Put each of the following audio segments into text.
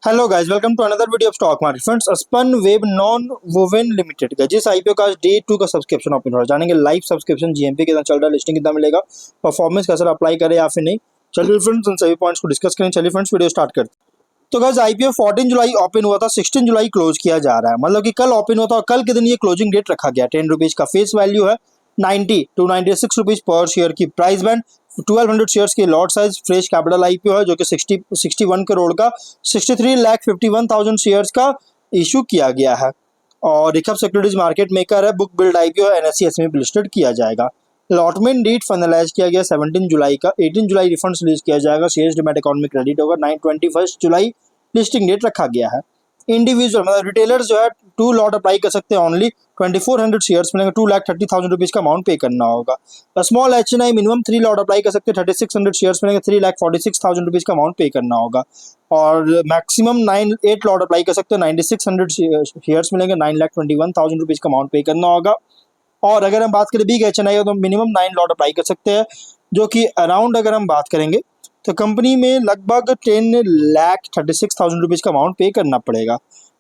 Hello guys, welcome to another video of stock market friends. Spun web non woven limited का जिस IPO का आज day 2 का subscription open हो रहा है, जानेंगे लाइव सब्सक्रिप्शन जीएमपी कितना चल रहा है, लिस्टिंग कितना मिलेगा, परफॉर्मेंस कैसे अप्लाई करें या फिर नहीं। चलिए फ्रेंड्स, उन सभी पॉइंट्स को डिस्कस करें। चलिए फ्रेंड्स, वीडियो स्टार्ट करते हैं। तो गाइस, आईपीओ 14 जुलाई ओपन हुआ था, 16 जुलाई क्लोज किया जा रहा है। मतलब कि कल ओपन हुआ था और कल के दिन ये क्लोजिंग डेट रखा गया। 10 रुपीज का फेस वैल्यू है, 90 टू 96 रुपीज पर शेयर की प्राइस बैंड, 1200 शेयर्स की lot size, fresh capital IPO है जो कि 61 करोड़ का 63,51,000 शेयर्स का इशू किया गया है। और रिकप सिक्योरिटीज मार्केट मेकर है, बुक बिल्ड आईपीओ है, एनएससी एसएमई पे लिस्टेड किया जाएगा। अलॉटमेंट डेट फाइनलाइज किया गया 17 जुलाई का, 18 जुलाई रिफंड्स रिलीज किया जाएगा, शेयर्स डिमैट अकाउंट में क्रेडिट होगा, 21 जुलाई लिस्टिंग डेट रखा गया है। इंडिविजुअल मतलब रिटेलर्स जो है 2 लॉट अप्लाई कर सकते हैं, ओनली 2400 शेयर्स मिलेंगे, 2,30,000 रुपीज का अमाउंट पे करना होगा। Small HNI minimum 3 lot apply कर सकते हैं, 3600 शेयर्स मिलेंगे, 3,46,000 रुपीज का अमाउंट पे करना होगा। और मैक्सिमम 8 लॉट अप्लाई कर सकते हैं, 9600 शेयर्स मिलेंगे, 9,21,000 रुपीज का अमाउंट पे करना होगा। और अगर हम बात करें बिग एचएनआई तो मिनिमम 9 लॉट अप्लाई कर सकते हैं, जो कि अराउंड अगर हम बात करेंगे तो कंपनी में लगभग 10,36,000 रुपीज का अमाउंट पे करना पड़ेगा।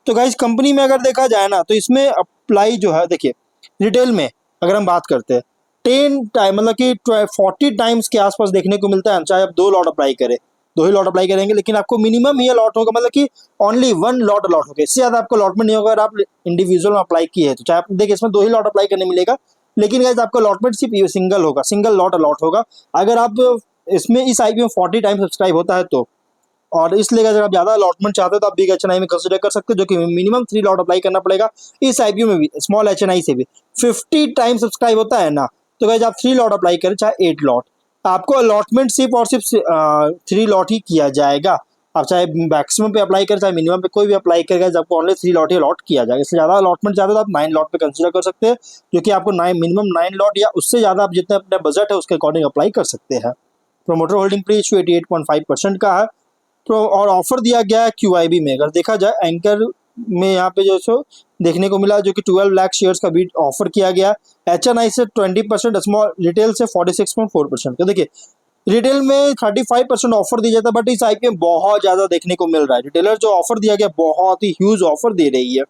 तो गाइज कंपनी में अगर देखा जाए ना, तो इसमें अप्लाई जो है, देखिए रिटेल में अगर हम बात करते हैं 10 टाइम मतलब कि 40 टाइम्स के आसपास देखने को मिलता है। चाहे आप 2 लॉट अप्लाई करें, 2 ही लॉट अप्लाई करेंगे, लेकिन आपको मिनिमम ये लॉट होगा, मतलब कि ओनली 1 लॉट अलॉट होगा। इससे ज्यादा आपको अलॉटमेंट नहीं होगा। अगर आप इंडिविजुअल में अप्लाई किए हैं तो चाहे आप देखिए इसमें 2 ही लॉट अप्लाई करने मिलेगा, लेकिन गाइज आपका अलॉटमेंट सिर्फ सिंगल होगा, सिंगल लॉट अलॉट होगा। अगर आप इसमें इस आईपीओ में 40 टाइम सब्सक्राइब होता है तो, और इसलिए अगर आप ज्यादा अलॉटमेंट चाहते हो तो आप बिग एचएनआई में कंसीडर कर सकते हो, जो कि मिनिमम 3 लॉट अप्लाई करना पड़ेगा। इस आईपीओ में भी स्मॉल एचएनआई से भी 50 टाइम सब्सक्राइब होता है ना, तो गाइस आप 3 लॉट अप्लाई करें चाहे 8 लॉट, आपको अलॉटमेंट सिर्फ और सिर्फ 3 लॉट ही किया जाएगा। आप चाहे मैक्सिमम पे अप्लाई करें चाहे मिनिमम पे कोई भी अप्लाई करेगा, आपको ओनली 3 लॉट ही अलॉट किया जाएगा। इससे ज्यादा अलॉटमेंट चाहते हो तो आप 9 लॉट पे कंसीडर कर सकते हैं, जो कि आपको मिनिमम 9 लॉट या उससे ज्यादा आप जितने अपना बजट है उसके अकॉर्डिंग अप्लाई कर सकते हैं। प्रोमोटर होल्डिंग प्री इशू 88.5% का है। तो और ऑफर दिया गया है क्यूआईबी में। अगर देखा जाए एंकर में यहाँ पे जो सो देखने को मिला, जो कि 12 लाख शेयर्स का बीट ऑफर किया गया। एचएनआई से 20%, स्मॉल रिटेल से 46.4%। तो देखिए रिटेल में 35% ऑफर दिया जाता है, बट इस आईपीओ में बहुत ज्यादा देखने को मिल रहा है। रिटेलर जो ऑफर दिया गया बहुत ही ह्यूज ऑफर दे रही है।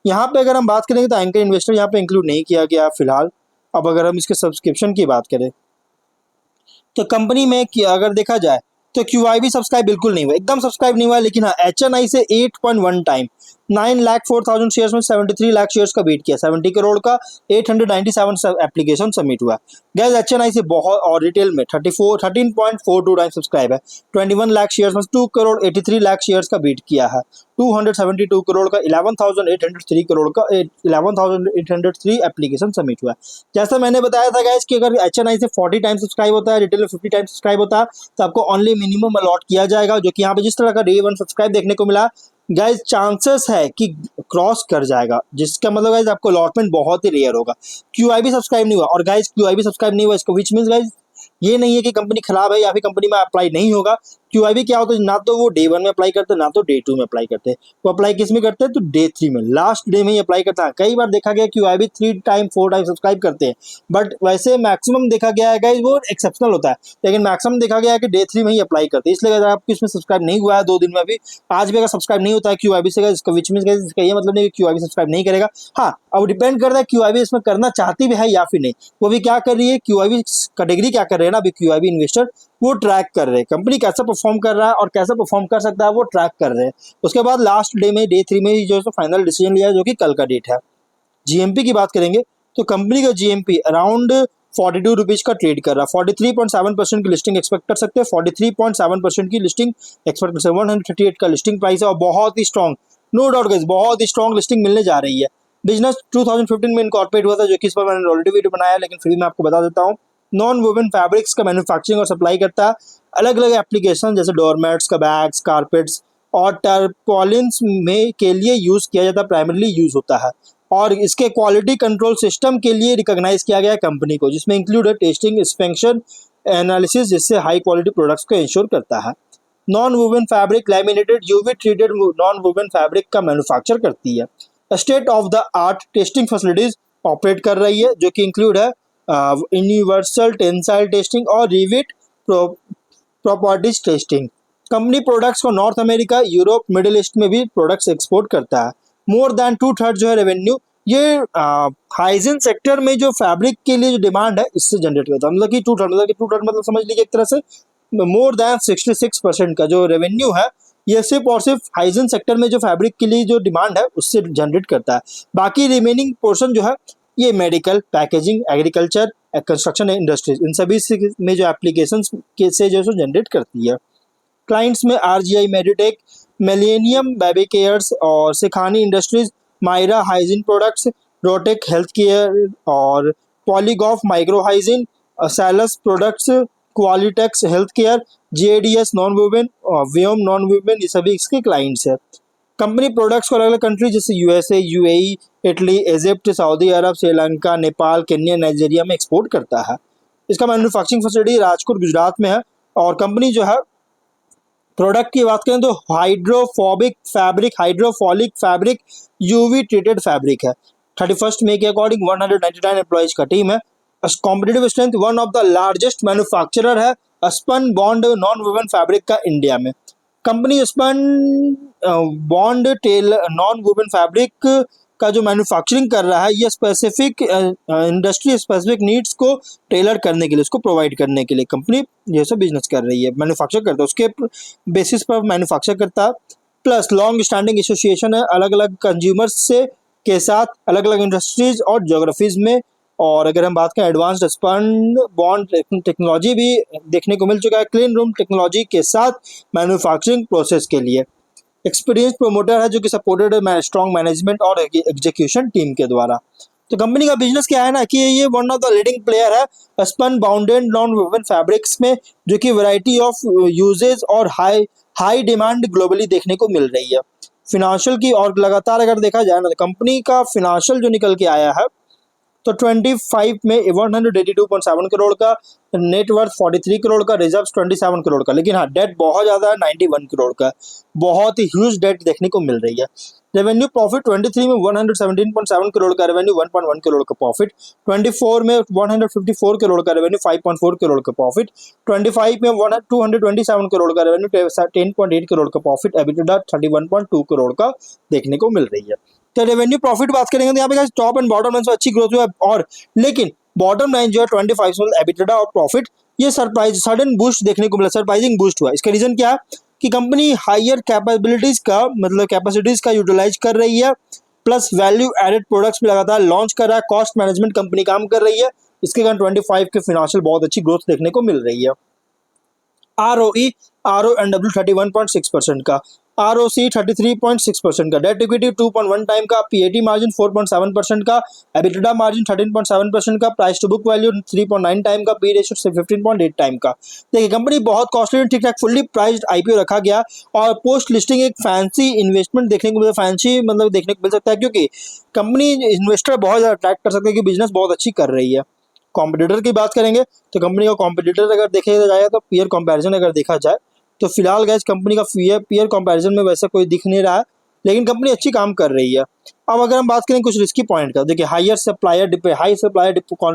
यहाँ पे अगर हम बात करेंगे तो एंकर इन्वेस्टर यहाँ पे इंक्लूड नहीं किया गया फिलहाल। अब अगर हम इसके सब्सक्रिप्शन की बात करें तो कंपनी में अगर देखा जाए तो क्यूआईबी सब्सक्राइब बिल्कुल नहीं हुआ, एकदम सब्सक्राइब नहीं हुआ, लेकिन हाँ एचएनआई से 8.1 टाइम 9,04,000 शेयर्स में 73 लाख शेयर्स का बीट किया, 70 करोड़ का 897 एप्लीकेशन सबमिट हुआ। गैस एचएनआई से बहुत, और रिटेल में 13.42 टाइम सब्सक्राइब है, 21 लाख शेयर्स में 2 करोड़ 83 लाख शेयर्स का बीट किया है, 272 करोड़ का 11,803 करोड़ का 11,803 एप्लीकेशन सबमिट हुआ है। जैसा मैंने बताया था गाइस कि अगर एचएनआई से 40 टाइम सब्सक्राइब होता है, रिटेल में 50 टाइम सब्सक्राइब होता है, तो आपको ओनली मिनिमम अलॉट किया जाएगा, जो कि यहाँ पे जिस तरह का डे 1 सब्सक्राइब देखने को मिला गाइस, चांसेस है कि क्रॉस कर जाएगा, जिसका मतलब गाइस आपको अलॉटमेंट बहुत ही रेयर होगा। क्यूआईबी सब्सक्राइब नहीं हुआ, और गाइस क्यूआईबी सब्सक्राइब नहीं हुआ इसको विच मींस गाइस ये नहीं है कि कंपनी खराब है या फिर कंपनी में अप्लाई नहीं होगा। क्यूआईबी क्या होता है, ना तो वो डे 1 में अप्लाई करते हैं ना तो डे 2 में अप्लाई करते हैं। वो अप्लाई किस में करते हैं तो डे 3 में, लास्ट डे में ही अप्लाई करता है। कई बार देखा गया क्यूआईबी 3 टाइम 4 टाइम सब्सक्राइब करते हैं, बट वैसे मैक्सिमम देखा गया है गाइस वो एक्सेप्शनल होता है, लेकिन मैक्सिमम देखा गया है कि डे 3 में ही अप्लाई करते हैं। इसलिए अगर आपको इसमें सब्सक्राइब नहीं हुआ है 2 दिन में भी, आज भी अगर सब्सक्राइब नहीं होता है क्यूआईबी से, इसका विच मींस गाइस इसका ये मतलब नहीं कि क्यूआईबी सब्सक्राइब नहीं करेगा। हाँ, अब डिपेंड करता है क्यूआईबी इसमें करना चाहती भी है या फिर नहीं। वो भी क्या कर रही है, क्यूआईबी कैटेगरी क्या कर रहे हैं ना, अभी क्यूआईबी इन्वेस्टर वो ट्रैक कर रहे हैं कंपनी कैसा परफॉर्म कर रहा है और कैसे परफॉर्म कर सकता है, वो ट्रैक कर रहे हैं। उसके बाद लास्ट डे में डे 3 में ही जो है फाइनल डिसीजन लिया है, जो कि कल का डेट है। जीएमपी की बात करेंगे तो कंपनी का जीएमपी अराउंड 42 रुपीज का ट्रेड कर रहा है। 43.7% की लिस्टिंग एक्सपेक्ट कर सकते हैं, 43.7% की लिस्टिंग एक्सपेक्ट कर सकते हैं। 138 का लिस्टिंग प्राइस है और बहुत ही स्ट्रॉन्ग, नो डाउट गाइस, बहुत ही स्ट्रॉन्ग लिस्टिंग मिलने जा रही है। बिजनेस 2015 में इनकॉर्पोरेट हुआ था, जो कि इस पर मैंने ऑलरेडी वीडियो बनाया है, लेकिन फिर भी मैं आपको बता देता हूँ। नॉन वोवेन फैब्रिक्स का मैन्युफैक्चरिंग और सप्लाई करता है। अलग अलग एप्लीकेशन जैसे डोरमेट्स का बैग्स, कारपेट्स और टर्पोलिन्स में के लिए यूज किया जाता है, प्राइमरीली यूज होता है। और इसके क्वालिटी कंट्रोल सिस्टम के लिए रिकॉग्नाइज किया गया है कंपनी को, जिसमें इंक्लूड है टेस्टिंग, इंस्पेक्शन, एनालिसिस, जिससे हाई क्वालिटी प्रोडक्ट्स को इंश्योर करता है। Non woven fabric laminated UV treated non woven fabric का मैन्युफैक्चर करती है। State of the art testing facilities operate कर रही है, जो कि इंक्लूड है यूनिवर्सल टेंसाइल टेस्टिंग और rivet properties testing. Company products को North America, Europe, Middle East में भी प्रोडक्ट्स एक्सपोर्ट करता है। मोर देन 2/3 जो है रेवेन्यू ये हाइजीन सेक्टर में जो फैब्रिक के लिए जो डिमांड है इससे जनरेट करता है। मतलब कि 2/3 मतलब समझ लीजिए एक तरह से मोर देन 66% का जो रेवेन्यू है ये सिर्फ और सिर्फ हाइजीन सेक्टर में जो फैब्रिक के लिए जो डिमांड है उससे जनरेट करता है। बाकी रिमेनिंग पोर्शन जो है ये medical, packaging, agriculture, construction industries इन सभी में जो एप्लीकेशन से जो जनरेट करती है। क्लाइंट्स में RGI Meditech, millennium baby cares और Sikhani industries, Myra hygiene products, Rotech health care और पॉलीगॉफ माइक्रो हाइजीन, सैलस products, Qualitex health care, JDS non woven और व्योम नॉन वुमेन, ये सभी इसके क्लाइंट्स है। कंपनी प्रोडक्ट्स को अलग अलग कंट्री जैसे USA, UAE, Italy, Egypt, Saudi Arabia, Sri Lanka, Nepal, Kenya, Nigeria में एक्सपोर्ट करता है। इसका मैन्युफैक्चरिंग फैसिलिटी राजकोट गुजरात में है। और कंपनी जो है प्रोडक्ट की बात करें तो hydrophilic fabric UV treated fabric है। 31 मई के अकॉर्डिंग 199 एम्प्लॉइज का टीम है। Competitive strength one of the largest manufacturer है spun bond non woven fabric का इंडिया में। कंपनी स्पन बॉन्ड टेल नॉन वुवन फैब्रिक का जो मैन्युफैक्चरिंग कर रहा है ये स्पेसिफिक इंडस्ट्री स्पेसिफिक नीड्स को टेलर करने के लिए, उसको प्रोवाइड करने के लिए कंपनी ये सब बिजनेस कर रही है, मैन्युफैक्चर करता है, उसके बेसिस पर मैन्युफैक्चर करता है। प्लस लॉन्ग स्टैंडिंग एसोसिएशन है अलग अलग कंज्यूमर्स से के साथ अलग अलग इंडस्ट्रीज और ज्योग्राफीज में। और अगर हम बात करें एडवांस्ड स्पन बॉन्ड टेक्नोलॉजी भी देखने को मिल चुका है क्लीन रूम टेक्नोलॉजी के साथ मैन्युफैक्चरिंग प्रोसेस के लिए। एक्सपीरियंस प्रोमोटर है जो कि सपोर्टेड है स्ट्रॉन्ग मैनेजमेंट और एग्जीक्यूशन टीम के द्वारा। तो कंपनी का बिजनेस क्या है ना कि ये one of the leading player है spun bounded non woven fabrics में, जो कि वैरायटी ऑफ यूजेज और हाई डिमांड ग्लोबली देखने को मिल रही है। फिनेंशियल की और लगातार अगर देखा जाए ना तो कंपनी का फिनेंशियल जो निकल के आया है तो 25 में 182.7 करोड़ का, नेटवर्थ 43 करोड़ का, रिजर्व्स 27 करोड़ का। लेकिन हाँ डेट बहुत ज़्यादा है 91 करोड़ का, बहुत ही ह्यूज डेट देखने को मिल रही है। रेवेन्यू प्रॉफिट 23 में 117.7 करोड़ का रेवेन्यू, 1.1 करोड़ का प्रॉफिट। 24 में 154 करोड़ का रेवेन्यू, 5.4 करोड़ का प्रॉफिट। 25 में 227 करोड़ का रेवेन्यू, 10.8 करोड़ का प्रॉफिट। एबिटिडा 31.2 करोड़ का देखने को मिल रही है। तो रेवेन्यू प्रॉफिट बात करेंगे तो यहाँ पे टॉप एंड बॉटम लाइन से अच्छी ग्रोथ हुआ है। और लेकिन बॉटम लाइन जो है 25 में एबिटिडा और प्रॉफिट ये सडन बूस्ट देखने को मिला, सरप्राइजिंग बूस्ट हुआ। इसका रीजन क्या है कि कंपनी हायर कैपेबिलिटीज का मतलब कैपेसिटीज का यूटिलाइज कर रही है, प्लस वैल्यू एडेड प्रोडक्ट्स भी लगातार लॉन्च कर रहा है, कॉस्ट मैनेजमेंट कंपनी काम कर रही है। इसके कारण 25 के फिनेंशियल बहुत अच्छी ग्रोथ देखने को मिल रही है। ROE RONW 31.6% का, ROC 33.6% का, डेट इक्विटी 2.1 टाइम का, PAT मार्जिन 4.7% का, एबिटिडा मार्जिन 13.7% का, price to book value 3.9 time का, पी रेशियो 15.8 टाइम का। देखिए कंपनी बहुत कॉस्टली ठीक ठाक फुल्ली प्राइस्ड IPO रखा गया और पोस्ट लिस्टिंग एक फैंसी इन्वेस्टमेंट देखने को फैंसी मतलब देखने को मिल सकता है, क्योंकि कंपनी इन्वेस्टर बहुत ज़्यादा अट्रैक्ट कर सकते हैं कि बिजनेस बहुत अच्छी कर रही है। कॉम्पिटिटर की बात करेंगे तो कंपनी का कॉम्पिटिटर अगर देखा जाए तो पीयर कंपैरिजन अगर देखा जाए तो फिलहाल गैस कंपनी का पीयर कंपैरिजन में वैसा कोई दिख नहीं रहा है, लेकिन कंपनी अच्छी काम कर रही है। अब अगर हम बात करें कुछ रिस्की पॉइंट का, देखिए हाई सप्लायर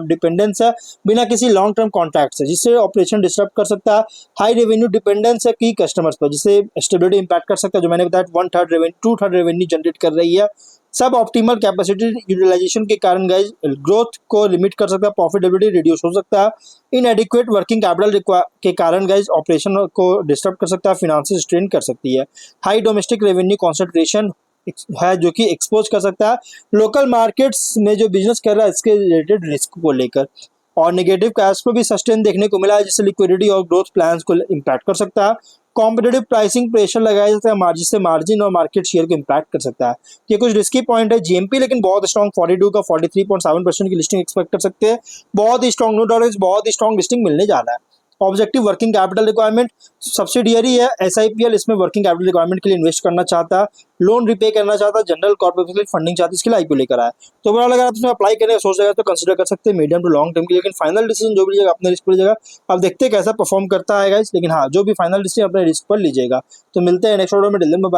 डिपेंडेंस है बिना किसी लॉन्ग टर्म कॉन्ट्रैक्ट से, जिससे ऑपरेशन डिस्टर्ब कर सकता है। हाई रेवेन्यू डिपेंडेंस है की कस्टमर्स पर, जिससे स्टेबिलिटी इंपैक्ट कर सकता है, जो मैंने बताया 2/3 रेवेन्यू जनरेट कर रही है। सब ऑप्टिमल कैपेसिटी यूटिलाइजेशन के कारण गाइज ग्रोथ को लिमिट कर सकता है, प्रॉफिटेबिलिटी रिड्यूस हो सकता है। इनएडिक्वेट वर्किंग कैपिटल के कारण गाइज ऑपरेशन को डिस्टर्ब कर सकता है, फिनेंशियल स्ट्रेन कर सकती है। हाई डोमेस्टिक रेवेन्यू कॉन्सेंट्रेशन है जो कि एक्सपोज कर सकता है लोकल मार्केट्स में जो बिजनेस कर रहा है इसके रिलेटेड रिस्क को लेकर। और नेगेटिव कैश फ्लो भी सस्टेन देखने को मिला है, जिससे लिक्विडिटी और ग्रोथ प्लान्स को इम्पैक्ट कर सकता है। कॉम्पिटेटिव प्राइसिंग प्रेशर लगाया जाता है जिससे मार्जिन और मार्केट शेयर को इम्पैक्ट कर सकता है। ये कुछ रिस्की पॉइंट है। GMP लेकिन बहुत स्ट्रॉन्ग 42 का 43.7% की लिस्टिंग एक्सपेक्ट कर सकते हैं, बहुत ही स्ट्रॉन्ग, नो डाउट बहुत ही स्ट्रॉन्ग लिस्टिंग मिलने जा रहा है। Objective working capital requirement subsidiary है SIPL, इसमें वर्किंग कैपिटल रिक्वायरमेंट के लिए इन्वेस्ट करना चाहता है, लोन रिपे करना चाहता है, जनरल कॉर्पोरेट फंडिंग चाहती है, इसके लिए IPO लेकर आया। तो ओवरऑल अगर आप इसमें अप्लाई करने का सोच रहे हैं तो कंसिडर कर सकते हैं मीडियम टू लॉन्ग टर्म की, लेकिन फाइनल डिसीजन जो भी लीजिएगा अपने रिस्क पर लीजिएगा। अब देखते हैं कैसा परफॉर्म करता है गाइस, लेकिन हाँ जो भी फाइनल डिसीजन अपने रिस्क पर लीजिएगा। तो मिलते हैं नेक्स्ट वीडियो में।